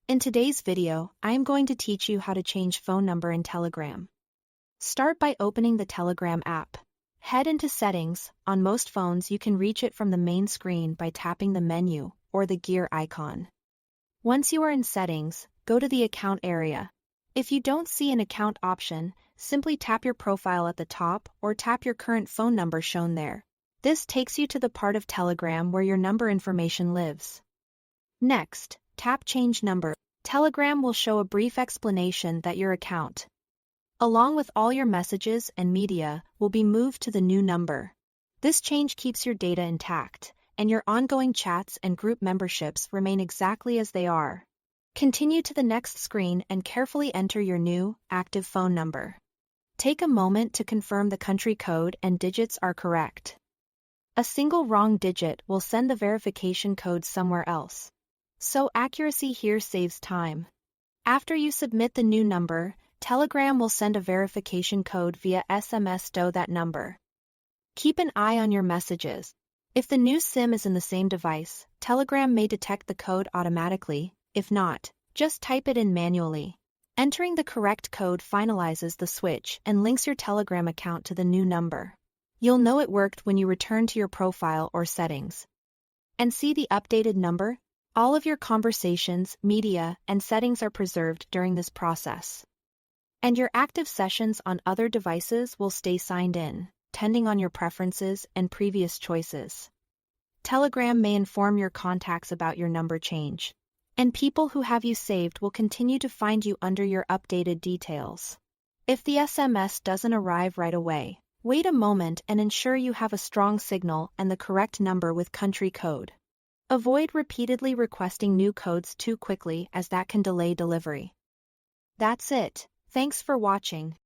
In today's video, I am going to teach you how to change phone number in Telegram. Start by opening the Telegram app. Head into Settings. On most phones you can reach it from the main screen by tapping the menu or the gear icon. Once you are in Settings, go to the Account area. If you don't see an account option, simply tap your profile at the top or tap your current phone number shown there. This takes you to the part of Telegram where your number information lives. Next, tap Change Number. Telegram will show a brief explanation that your account, along with all your messages and media, will be moved to the new number. This change keeps your data intact, and your ongoing chats and group memberships remain exactly as they are. Continue to the next screen and carefully enter your new, active phone number. Take a moment to confirm the country code and digits are correct. A single wrong digit will send the verification code somewhere else. So accuracy here saves time. After you submit the new number, Telegram will send a verification code via SMS to that number. Keep an eye on your messages. If the new SIM is in the same device, Telegram may detect the code automatically. If not, just type it in manually. Entering the correct code finalizes the switch and links your Telegram account to the new number. You'll know it worked when you return to your profile or settings and see the updated number. All of your conversations, media, and settings are preserved during this process. And your active sessions on other devices will stay signed in, depending on your preferences and previous choices. Telegram may inform your contacts about your number change, and people who have you saved will continue to find you under your updated details. If the SMS doesn't arrive right away, wait a moment and ensure you have a strong signal and the correct number with country code. Avoid repeatedly requesting new codes too quickly as that can delay delivery. That's it. Thanks for watching.